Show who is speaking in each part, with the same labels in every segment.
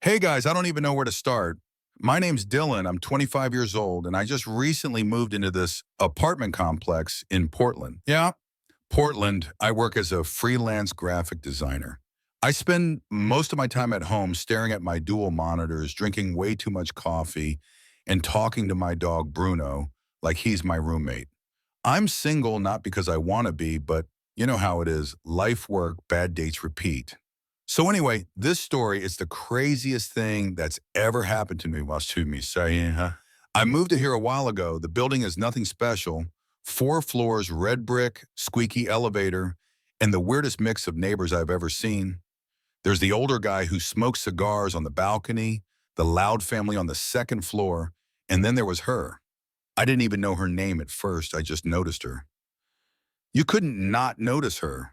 Speaker 1: Hey guys, I don't even know where to start. My name's Dylan. I'm 25 years old, and I just recently moved into this apartment complex in Portland. Yeah, Portland. I work as a freelance graphic designer. I spend most of my time at home staring at my dual monitors, drinking way too much coffee, and talking to my dog Bruno like he's my roommate. I'm single not because I want to be, but you know how it is. Life, work, bad dates repeat. So anyway, this story is the craziest thing that's ever happened to me whilst to me saying, huh? I moved to here a while ago. The building is nothing special. 4 floors, red brick, squeaky elevator, and the weirdest mix of neighbors I've ever seen. There's the older guy who smokes cigars on the balcony, the loud family on the second floor, and then there was her. I didn't even know her name at first. I just noticed her. You couldn't not notice her.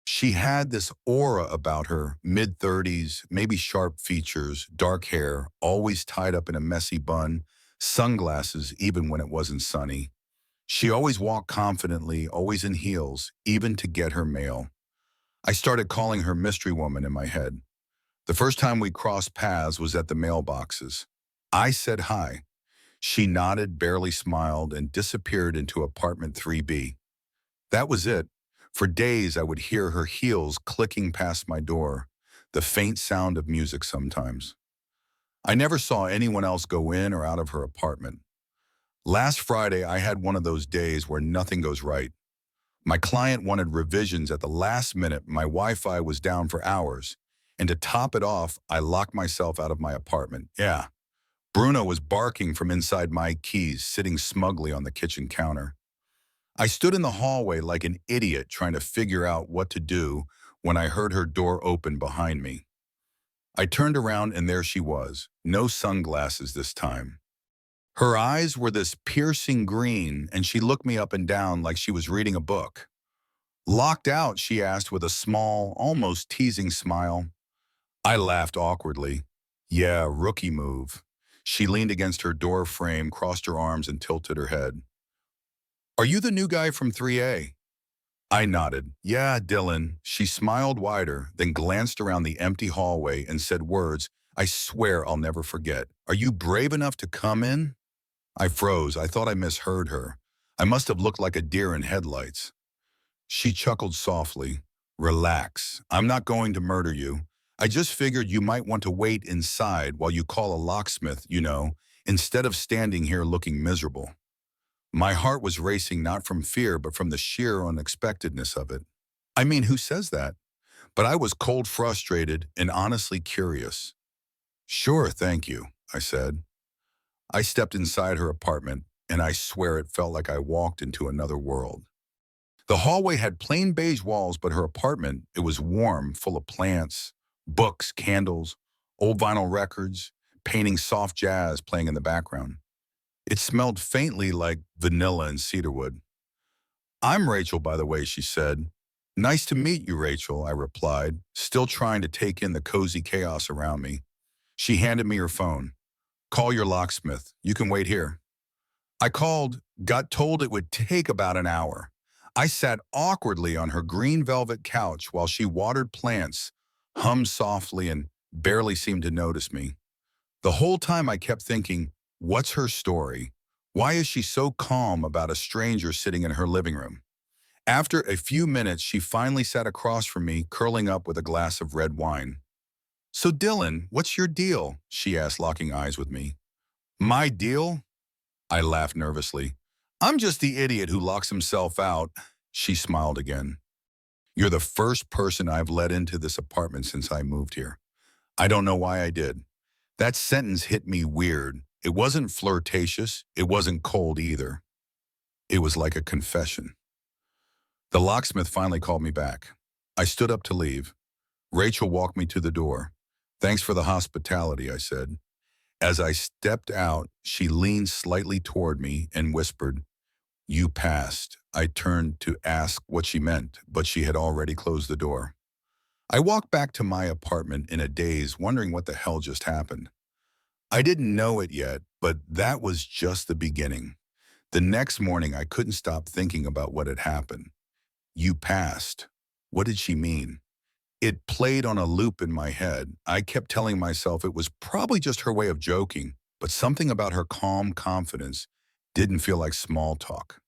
Speaker 1: She had this aura about her, mid-30s, maybe sharp features, dark hair, always tied up in a messy bun, sunglasses even when it wasn't sunny. She always walked confidently, always in heels, even to get her mail. I started calling her Mystery Woman in my head. The first time we crossed paths was at the mailboxes. I said hi. She nodded, barely smiled, and disappeared into apartment 3B. That was it. For days, I would hear her heels clicking past my door, the faint sound of music sometimes. I never saw anyone else go in or out of her apartment. Last Friday, I had one of those days where nothing goes right. My client wanted revisions at the last minute. My Wi-Fi was down for hours. And to top it off, I locked myself out of my apartment. Yeah, Bruno was barking from inside my keys, sitting smugly on the kitchen counter. I stood in the hallway like an idiot trying to figure out what to do when I heard her door open behind me. I turned around and there she was, no sunglasses this time. Her eyes were this piercing green and she looked me up and down like she was reading a book. Locked out, she asked with a small, almost teasing smile. I laughed awkwardly. Yeah, rookie move. She leaned against her door frame, crossed her arms and tilted her head. Are you the new guy from 3A? I nodded. Yeah, Dylan. She smiled wider, then glanced around the empty hallway and said words I swear I'll never forget. Are you brave enough to come in? I froze. I thought I misheard her. I must have looked like a deer in headlights. She chuckled softly. Relax. I'm not going to murder you. I just figured you might want to wait inside while you call a locksmith, instead of standing here looking miserable. My heart was racing not from fear, but from the sheer unexpectedness of it. I mean, who says that? But I was cold, frustrated, and honestly curious. Sure, thank you, I said. I stepped inside her apartment, and I swear it felt like I walked into another world. The hallway had plain beige walls, but her apartment, it was warm, full of plants, books, candles, old vinyl records, painting soft jazz playing in the background. It smelled faintly like vanilla and cedarwood. I'm Rachel, by the way, she said. Nice to meet you, Rachel, I replied, still trying to take in the cozy chaos around me. She handed me her phone. Call your locksmith. You can wait here. I called, got told it would take about an hour. I sat awkwardly on her green velvet couch while she watered plants, hummed softly, and barely seemed to notice me. The whole time I kept thinking, what's her story? Why is she so calm about a stranger sitting in her living room? After a few minutes, she finally sat across from me, curling up with a glass of red wine. So Dylan, what's your deal? She asked, locking eyes with me. My deal? I laughed nervously. I'm just the idiot who locks himself out. She smiled again. You're the first person I've let into this apartment since I moved here. I don't know why I did. That sentence hit me weird. It wasn't flirtatious. It wasn't cold either. It was like a confession. The locksmith finally called me back. I stood up to leave. Rachel walked me to the door. Thanks for the hospitality, I said. As I stepped out, she leaned slightly toward me and whispered, You passed. I turned to ask what she meant, but she had already closed the door. I walked back to my apartment in a daze, wondering what the hell just happened. I didn't know it yet, but that was just the beginning. The next morning, I couldn't stop thinking about what had happened. You passed. What did she mean? It played on a loop in my head. I kept telling myself it was probably just her way of joking, but something about her calm confidence didn't feel like small talk.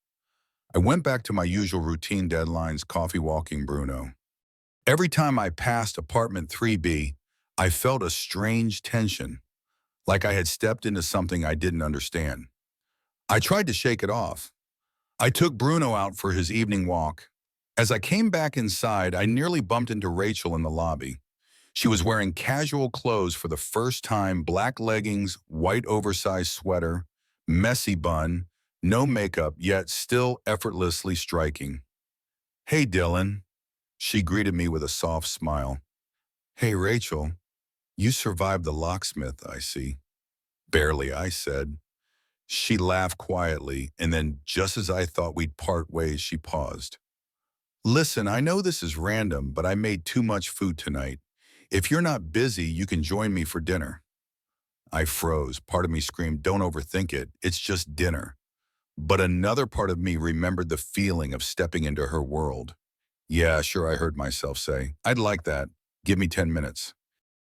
Speaker 1: I went back to my usual routine deadlines, coffee walking Bruno. Every time I passed apartment 3B, I felt a strange tension, like I had stepped into something I didn't understand. I tried to shake it off. I took Bruno out for his evening walk. As I came back inside, I nearly bumped into Rachel in the lobby. She was wearing casual clothes for the first time, black leggings, white oversized sweater, messy bun, no makeup, yet still effortlessly striking. "Hey, Dylan." She greeted me with a soft smile. "Hey, Rachel, you survived the locksmith, I see." "Barely," I said. She laughed quietly, and then just as I thought we'd part ways, she paused. "Listen, I know this is random, but I made too much food tonight. If you're not busy, you can join me for dinner." I froze. Part of me screamed, "Don't overthink it. It's just dinner." But another part of me remembered the feeling of stepping into her world. "Yeah, sure," I heard myself say. "I'd like that. Give me 10 minutes."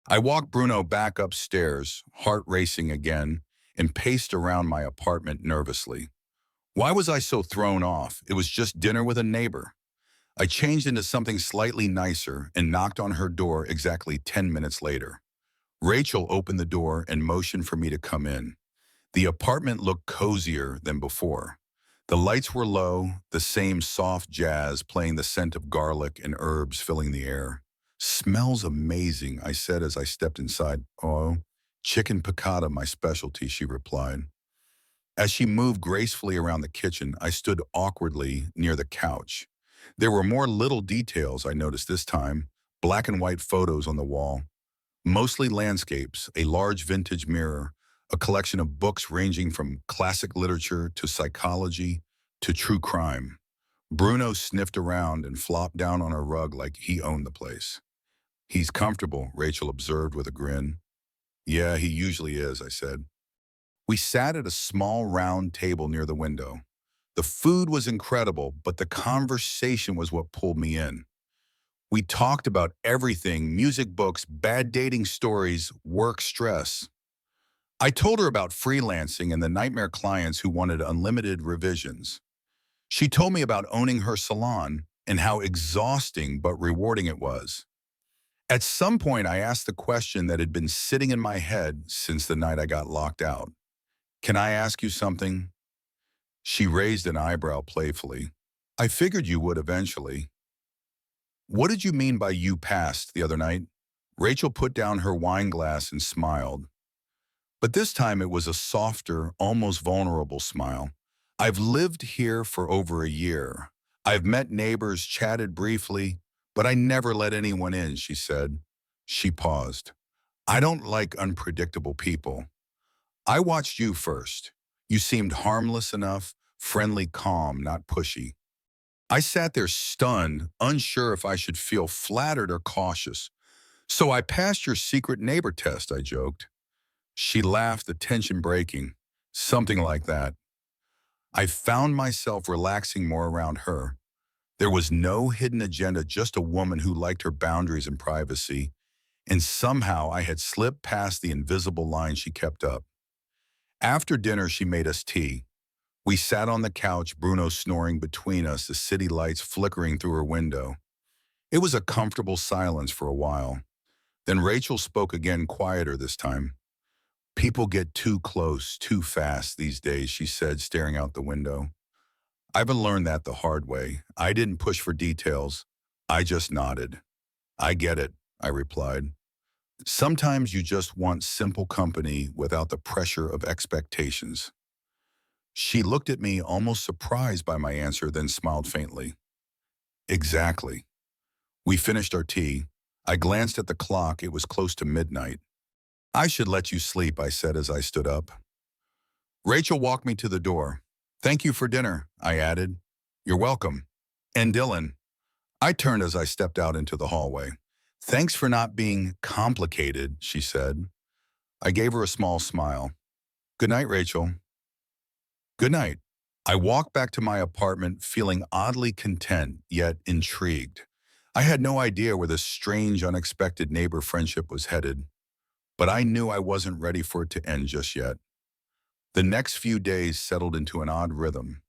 Speaker 1: I walked Bruno back upstairs, heart racing again, and paced around my apartment nervously. Why was I so thrown off? It was just dinner with a neighbor. I changed into something slightly nicer and knocked on her door exactly 10 minutes later. Rachel opened the door and motioned for me to come in. The apartment looked cozier than before. The lights were low, the same soft jazz playing, the scent of garlic and herbs filling the air. "Smells amazing," I said as I stepped inside. "Oh, chicken piccata, my specialty," she replied. As she moved gracefully around the kitchen, I stood awkwardly near the couch. There were more little details I noticed this time, black and white photos on the wall, mostly landscapes, a large vintage mirror, a collection of books ranging from classic literature to psychology to true crime. Bruno sniffed around and flopped down on a rug like he owned the place. "He's comfortable," Rachel observed with a grin. "Yeah, he usually is," I said. We sat at a small round table near the window. The food was incredible, but the conversation was what pulled me in. We talked about everything: music, books, bad dating stories, work stress. I told her about freelancing and the nightmare clients who wanted unlimited revisions. She told me about owning her salon and how exhausting but rewarding it was. At some point, I asked the question that had been sitting in my head since the night I got locked out. "Can I ask you something?" She raised an eyebrow playfully. "I figured you would eventually." "What did you mean by you passed the other night?" Rachel put down her wine glass and smiled. But this time it was a softer, almost vulnerable smile. "I've lived here for over a year. I've met neighbors, chatted briefly, but I never let anyone in," she said. She paused. "I don't like unpredictable people. I watched you first. You seemed harmless enough, friendly, calm, not pushy. I sat there stunned, unsure if I should feel flattered or cautious. So I passed your secret neighbor test," I joked. She laughed, the tension breaking. "Something like that." I found myself relaxing more around her. There was no hidden agenda, just a woman who liked her boundaries and privacy, and somehow I had slipped past the invisible line she kept up. After dinner, she made us tea. We sat on the couch, Bruno snoring between us, the city lights flickering through her window. It was a comfortable silence for a while. Then Rachel spoke again, quieter this time. "People get too close, too fast these days," she said, staring out the window. "I've learned that the hard way. I didn't push for details. I just nodded." "I get it," I replied. "Sometimes you just want simple company without the pressure of expectations." She looked at me, almost surprised by my answer, then smiled faintly. "Exactly." We finished our tea. I glanced at the clock. It was close to midnight. "I should let you sleep," I said as I stood up. Rachel walked me to the door. "Thank you for dinner," I added. "You're welcome." "And Dylan." I turned as I stepped out into the hallway. "Thanks for not being complicated," she said. I gave her a small smile. "Good night, Rachel." "Good night." I walked back to my apartment feeling oddly content, yet intrigued. I had no idea where this strange, unexpected neighbor friendship was headed, but I knew I wasn't ready for it to end just yet. The next few days settled into an odd rhythm.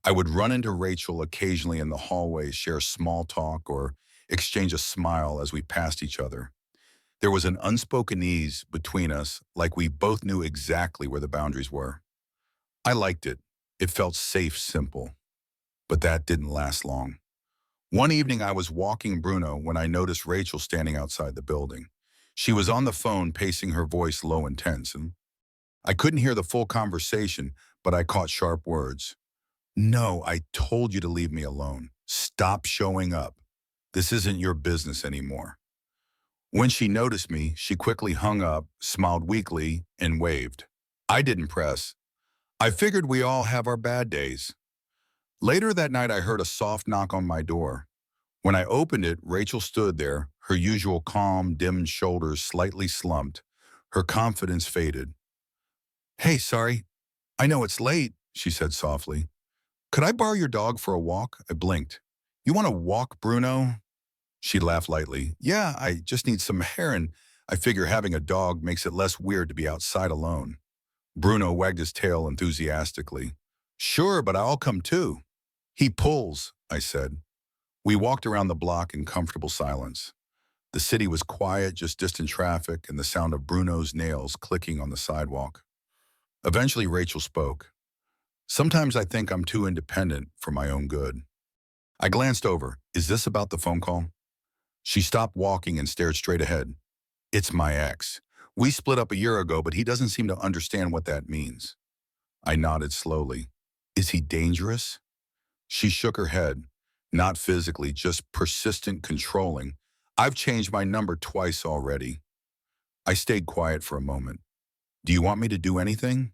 Speaker 1: I would run into Rachel occasionally in the hallway, share small talk, or exchange a smile as we passed each other. There was an unspoken ease between us, like we both knew exactly where the boundaries were. I liked it. It felt safe, simple. But that didn't last long. One evening, I was walking Bruno when I noticed Rachel standing outside the building. She was on the phone, pacing, her voice low and tense, and I couldn't hear the full conversation, but I caught sharp words. No, I told you to leave me alone. Stop showing up. This isn't your business anymore. When she noticed me, she quickly hung up, smiled weakly, and waved. I didn't press. I figured we all have our bad days. Later that night, I heard a soft knock on my door. When I opened it, Rachel stood there, her usual calm, dim shoulders slightly slumped. Her confidence faded. Hey, sorry. I know it's late, she said softly. Could I borrow your dog for a walk? I blinked. You want to walk, Bruno? She laughed lightly. Yeah, I just need some air, and I figure having a dog makes it less weird to be outside alone. Bruno wagged his tail enthusiastically. Sure, but I'll come too. He pulls, I said. We walked around the block in comfortable silence. The city was quiet, just distant traffic and the sound of Bruno's nails clicking on the sidewalk. Eventually, Rachel spoke. Sometimes I think I'm too independent for my own good. I glanced over. Is this about the phone call? She stopped walking and stared straight ahead. It's my ex. We split up a year ago, but he doesn't seem to understand what that means. I nodded slowly. Is he dangerous? She shook her head. Not physically, just persistent controlling. I've changed my number twice already. I stayed quiet for a moment. Do you want me to do anything?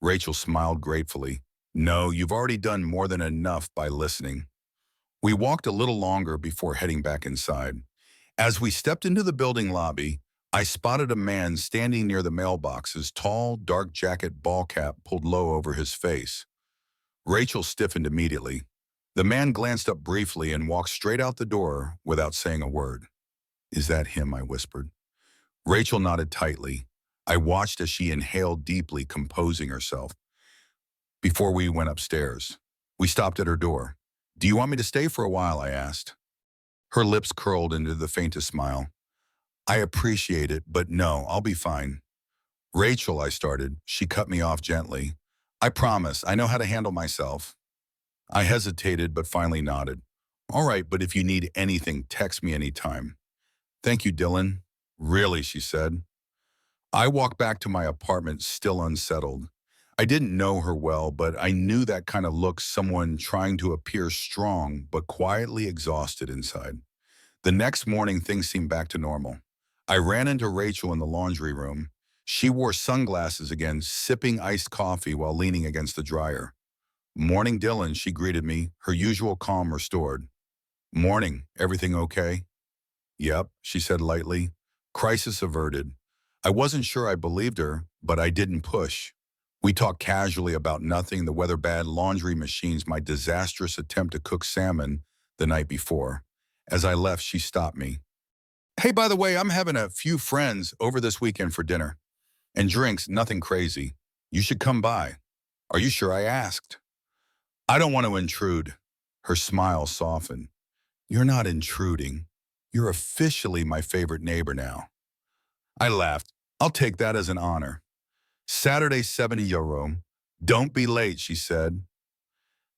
Speaker 1: Rachel smiled gratefully. No, you've already done more than enough by listening. We walked a little longer before heading back inside. As we stepped into the building lobby, I spotted a man standing near the mailboxes, tall, dark jacket, ball cap pulled low over his face. Rachel stiffened immediately. The man glanced up briefly and walked straight out the door without saying a word. Is that him? I whispered. Rachel nodded tightly. I watched as she inhaled deeply, composing herself. Before we went upstairs, we stopped at her door. Do you want me to stay for a while? I asked. Her lips curled into the faintest smile. I appreciate it, but no, I'll be fine. Rachel, I started. She cut me off gently. I promise, I know how to handle myself. I hesitated, but finally nodded. All right, but if you need anything, text me anytime. Thank you, Dylan. Really, she said. I walked back to my apartment, still unsettled. I didn't know her well, but I knew that kind of look, someone trying to appear strong, but quietly exhausted inside. The next morning, things seemed back to normal. I ran into Rachel in the laundry room. She wore sunglasses again, sipping iced coffee while leaning against the dryer. Morning, Dylan, she greeted me, her usual calm restored. Morning, everything okay? Yep, she said lightly. Crisis averted. I wasn't sure I believed her, but I didn't push. We talked casually about nothing, the weather bad, laundry machines, my disastrous attempt to cook salmon the night before. As I left, she stopped me. Hey, by the way, I'm having a few friends over this weekend for dinner. And drinks, nothing crazy. You should come by. Are you sure? I asked. I don't want to intrude. Her smile softened. You're not intruding. You're officially my favorite neighbor now. I laughed. I'll take that as an honor. Saturday, 70 euro. Don't be late, she said.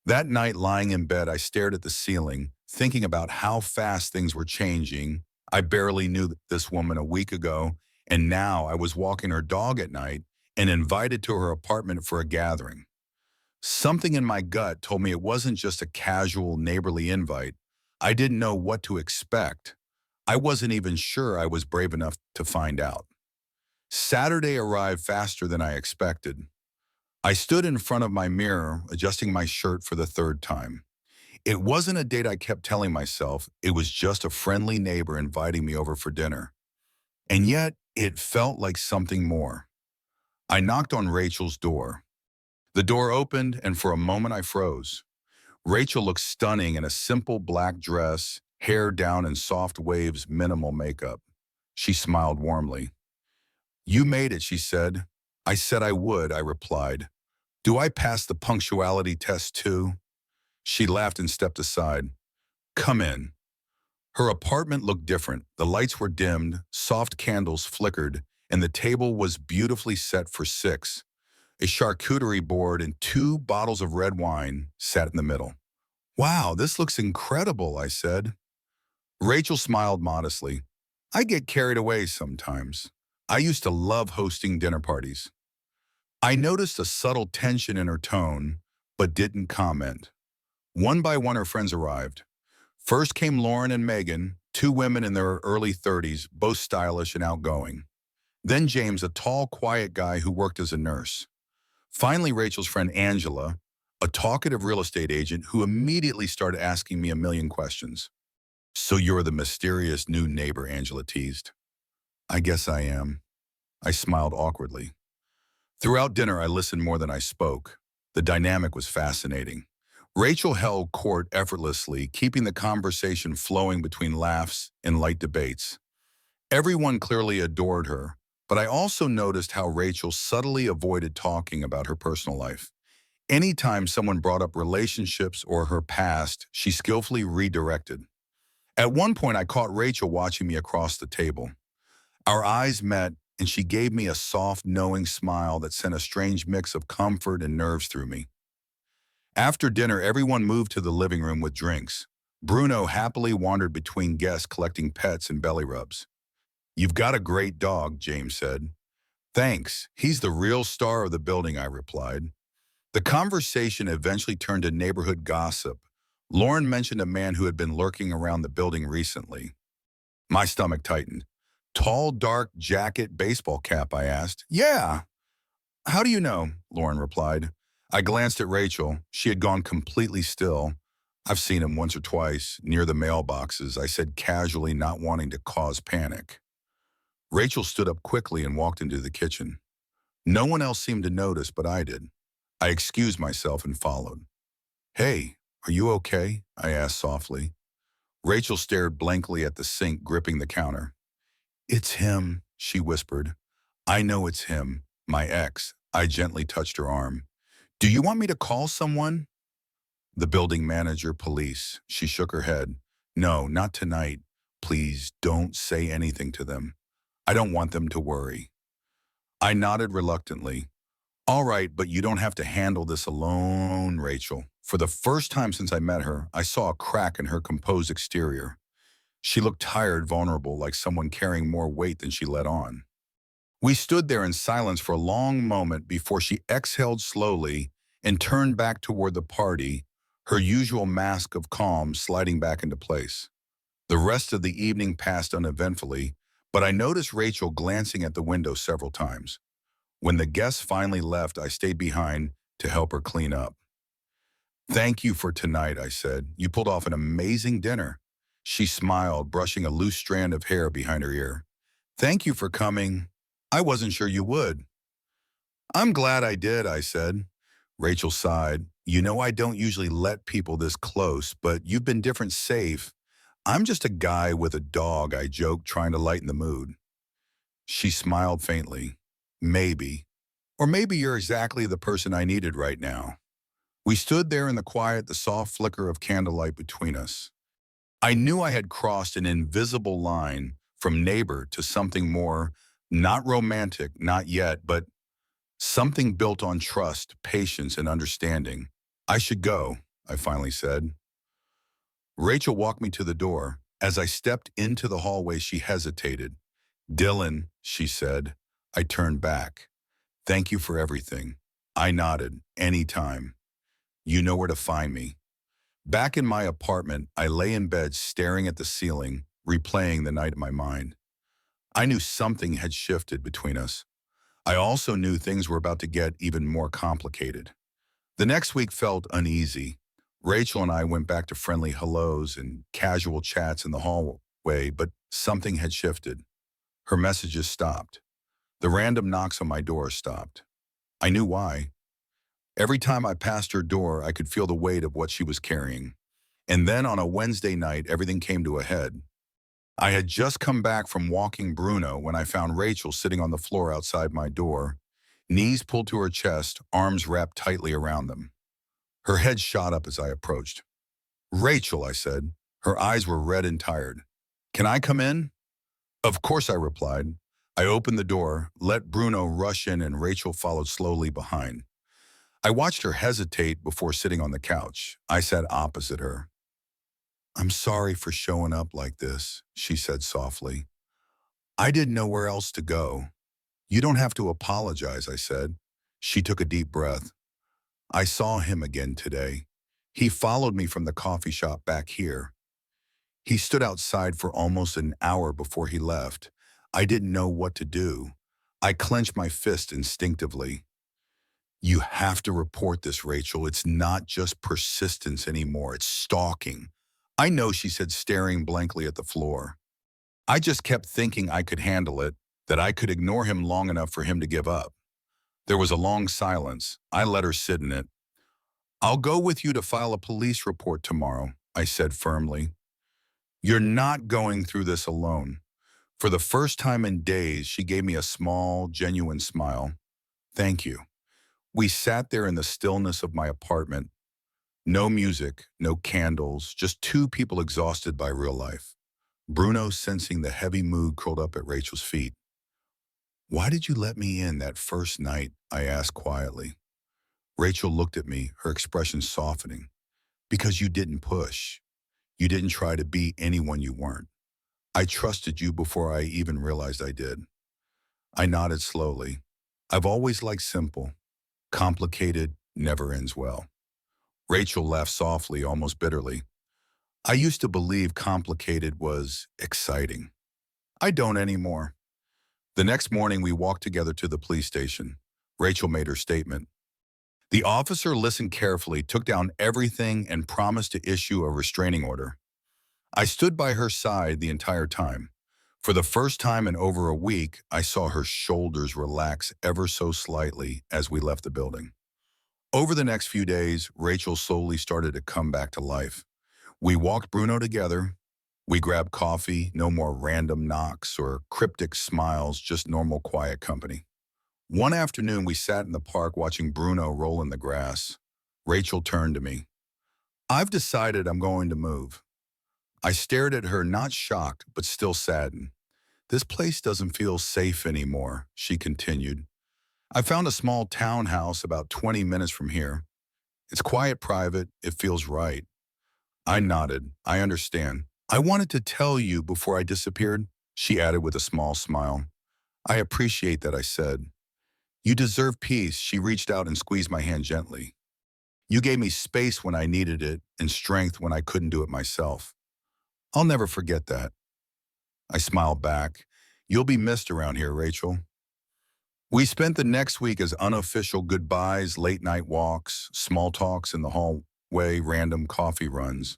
Speaker 1: That night, lying in bed, I stared at the ceiling, thinking about how fast things were changing. I barely knew this woman a week ago, and now I was walking her dog at night and invited to her apartment for a gathering. Something in my gut told me it wasn't just a casual neighborly invite. I didn't know what to expect. I wasn't even sure I was brave enough to find out. Saturday arrived faster than I expected. I stood in front of my mirror, adjusting my shirt for the third time. It wasn't a date I kept telling myself. It was just a friendly neighbor inviting me over for dinner. And yet, it felt like something more. I knocked on Rachel's door. The door opened, and for a moment I froze. Rachel looked stunning in a simple black dress, hair down in soft waves, minimal makeup. She smiled warmly. You made it, she said. I said I would, I replied. Do I pass the punctuality test too? She laughed and stepped aside. Come in. Her apartment looked different. The lights were dimmed, soft candles flickered, and the table was beautifully set for six. A charcuterie board and two bottles of red wine sat in the middle. Wow, this looks incredible, I said. Rachel smiled modestly. I get carried away sometimes. I used to love hosting dinner parties. I noticed a subtle tension in her tone, but didn't comment. One by one, her friends arrived. First came Lauren and Megan, two women in their early 30s, both stylish and outgoing. Then James, a tall, quiet guy who worked as a nurse. Finally, Rachel's friend Angela, a talkative real estate agent who immediately started asking me a million questions. So you're the mysterious new neighbor, Angela teased. I guess I am. I smiled awkwardly. Throughout dinner, I listened more than I spoke. The dynamic was fascinating. Rachel held court effortlessly, keeping the conversation flowing between laughs and light debates. Everyone clearly adored her, but I also noticed how Rachel subtly avoided talking about her personal life. Anytime someone brought up relationships or her past, she skillfully redirected. At one point, I caught Rachel watching me across the table. Our eyes met, and she gave me a soft, knowing smile that sent a strange mix of comfort and nerves through me. After dinner, everyone moved to the living room with drinks. Bruno happily wandered between guests collecting pets and belly rubs. You've got a great dog, James said. Thanks. He's the real star of the building, I replied. The conversation eventually turned to neighborhood gossip. Lauren mentioned a man who had been lurking around the building recently. My stomach tightened. Tall, dark jacket, baseball cap, I asked. Yeah. How do you know? Lauren replied. I glanced at Rachel. She had gone completely still. I've seen him once or twice, near the mailboxes, I said casually, not wanting to cause panic. Rachel stood up quickly and walked into the kitchen. No one else seemed to notice, but I did. I excused myself and followed. Hey, are you okay? I asked softly. Rachel stared blankly at the sink, gripping the counter. It's him, she whispered. I know it's him, my ex. I gently touched her arm. Do you want me to call someone? The building manager, police. She shook her head. No, not tonight. Please don't say anything to them. I don't want them to worry. I nodded reluctantly. All right, but you don't have to handle this alone, Rachel. For the first time since I met her, I saw a crack in her composed exterior. She looked tired, vulnerable, like someone carrying more weight than she let on. We stood there in silence for a long moment before she exhaled slowly and turned back toward the party, her usual mask of calm sliding back into place. The rest of the evening passed uneventfully, but I noticed Rachel glancing at the window several times. When the guests finally left, I stayed behind to help her clean up. Thank you for tonight, I said. You pulled off an amazing dinner. She smiled, brushing a loose strand of hair behind her ear. Thank you for coming. I wasn't sure you would. I'm glad I did, I said. Rachel sighed. You know I don't usually let people this close, but you've been different safe. I'm just a guy with a dog, I joked, trying to lighten the mood. She smiled faintly. Maybe. Or maybe you're exactly the person I needed right now. We stood there in the quiet, the soft flicker of candlelight between us. I knew I had crossed an invisible line from neighbor to something more, not romantic, not yet, but something built on trust, patience, and understanding. I should go, I finally said. Rachel walked me to the door. As I stepped into the hallway, she hesitated. Dylan, she said. I turned back. Thank you for everything. I nodded. Anytime. You know where to find me. Back in my apartment, I lay in bed staring at the ceiling, replaying the night in my mind. I knew something had shifted between us. I also knew things were about to get even more complicated. The next week felt uneasy. Rachel and I went back to friendly hellos and casual chats in the hallway, but something had shifted. Her messages stopped. The random knocks on my door stopped. I knew why. Every time I passed her door, I could feel the weight of what she was carrying. And then on a Wednesday night, everything came to a head. I had just come back from walking Bruno when I found Rachel sitting on the floor outside my door, knees pulled to her chest, arms wrapped tightly around them. Her head shot up as I approached. "Rachel," I said. Her eyes were red and tired. "Can I come in?" "Of course," I replied. I opened the door, let Bruno rush in, and Rachel followed slowly behind. I watched her hesitate before sitting on the couch. I sat opposite her. "I'm sorry for showing up like this," she said softly. "I didn't know where else to go." "You don't have to apologize," I said. She took a deep breath. "I saw him again today. He followed me from the coffee shop back here. He stood outside for almost an hour before he left. I didn't know what to do. I clenched my fist instinctively. You have to report this, Rachel. It's not just persistence anymore. It's stalking." "I know," she said, staring blankly at the floor. "I just kept thinking I could handle it, that I could ignore him long enough for him to give up." There was a long silence. I let her sit in it. "I'll go with you to file a police report tomorrow," I said firmly. "You're not going through this alone." For the first time in days, she gave me a small, genuine smile. "Thank you." We sat there in the stillness of my apartment. No music, no candles, just two people exhausted by real life. Bruno, sensing the heavy mood, curled up at Rachel's feet. "Why did you let me in that first night?" I asked quietly. Rachel looked at me, her expression softening. "Because you didn't push. You didn't try to be anyone you weren't. I trusted you before I even realized I did." I nodded slowly. I've always liked simple. Complicated never ends well. Rachel laughed softly, almost bitterly. "I used to believe complicated was exciting. I don't anymore." The next morning, we walked together to the police station. Rachel made her statement. The officer listened carefully, took down everything, and promised to issue a restraining order. I stood by her side the entire time. For the first time in over a week, I saw her shoulders relax ever so slightly as we left the building. Over the next few days, Rachel slowly started to come back to life. We walked Bruno together. We grabbed coffee, no more random knocks or cryptic smiles, just normal quiet company. One afternoon, we sat in the park watching Bruno roll in the grass. Rachel turned to me. "I've decided I'm going to move." I stared at her, not shocked, but still saddened. "This place doesn't feel safe anymore," she continued. "I found a small townhouse about 20 minutes from here. It's quiet, private, it feels right." I nodded. "I understand. I wanted to tell you before I disappeared," she added with a small smile. "I appreciate that," I said. "You deserve peace." She reached out and squeezed my hand gently. "You gave me space when I needed it and strength when I couldn't do it myself. I'll never forget that." I smiled back. "You'll be missed around here, Rachel." We spent the next week as unofficial goodbyes, late night walks, small talks in the hallway, random coffee runs.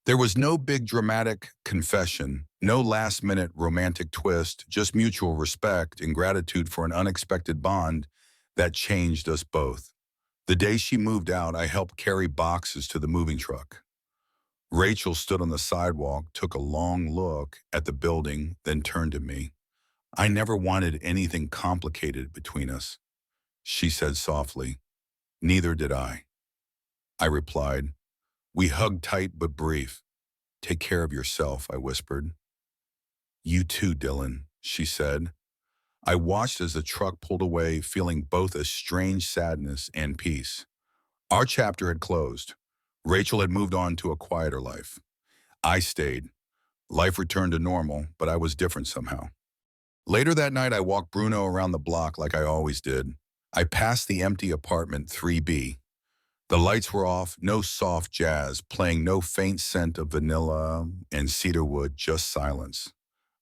Speaker 1: There was no big dramatic confession, no last-minute romantic twist, just mutual respect and gratitude for an unexpected bond that changed us both. The day she moved out, I helped carry boxes to the moving truck. Rachel stood on the sidewalk, took a long look at the building, then turned to me. "I never wanted anything complicated between us," she said softly. "Neither did I." I replied. We hugged tight but brief. "Take care of yourself," I whispered. "You too, Dylan," she said. I watched as the truck pulled away, feeling both a strange sadness and peace. Our chapter had closed. Rachel had moved on to a quieter life. I stayed. Life returned to normal, but I was different somehow. Later that night, I walked Bruno around the block like I always did. I passed the empty apartment 3B. The lights were off, no soft jazz, playing no faint scent of vanilla and cedarwood, just silence.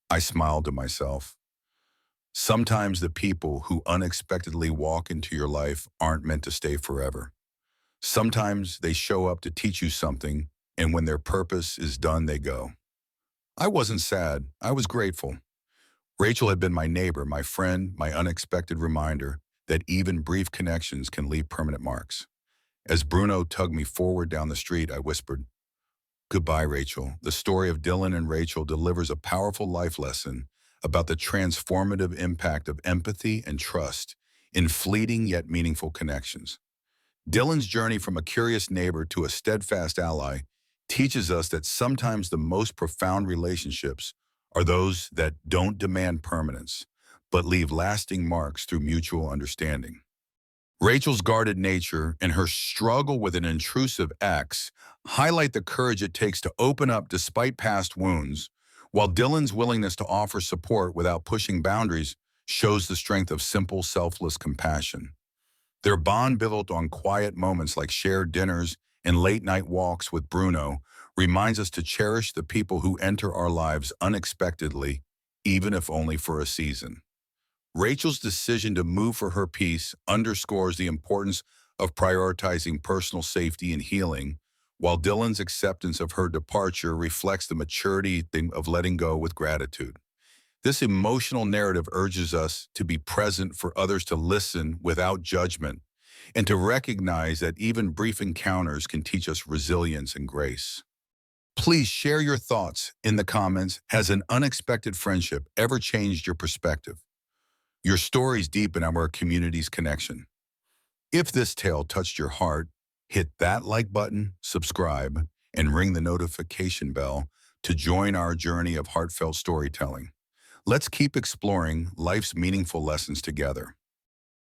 Speaker 1: I smiled to myself. Sometimes the people who unexpectedly walk into your life aren't meant to stay forever. Sometimes they show up to teach you something, and when their purpose is done, they go. I wasn't sad. I was grateful. Rachel had been my neighbor, my friend, my unexpected reminder that even brief connections can leave permanent marks. As Bruno tugged me forward down the street, I whispered, Goodbye, Rachel. The story of Dylan and Rachel delivers a powerful life lesson about the transformative impact of empathy and trust in fleeting yet meaningful connections. Dylan's journey from a curious neighbor to a steadfast ally teaches us that sometimes the most profound relationships are those that don't demand permanence, but leave lasting marks through mutual understanding. Rachel's guarded nature and her struggle with an intrusive ex highlight the courage it takes to open up despite past wounds, while Dylan's willingness to offer support without pushing boundaries shows the strength of simple, selfless compassion. Their bond built on quiet moments like shared dinners and late-night walks with Bruno reminds us to cherish the people who enter our lives unexpectedly, even if only for a season. Rachel's decision to move for her peace underscores the importance of prioritizing personal safety and healing, while Dylan's acceptance of her departure reflects the maturity of letting go with gratitude. This emotional narrative urges us to be present for others, to listen without judgment, and to recognize that even brief encounters can teach us resilience and grace. Please share your thoughts in the comments. Has an unexpected friendship ever changed your perspective? Your stories deepen our community's connection. If this tale touched your heart, hit that like button, subscribe, and ring the notification bell to join our journey of heartfelt storytelling. Let's keep exploring life's meaningful lessons together.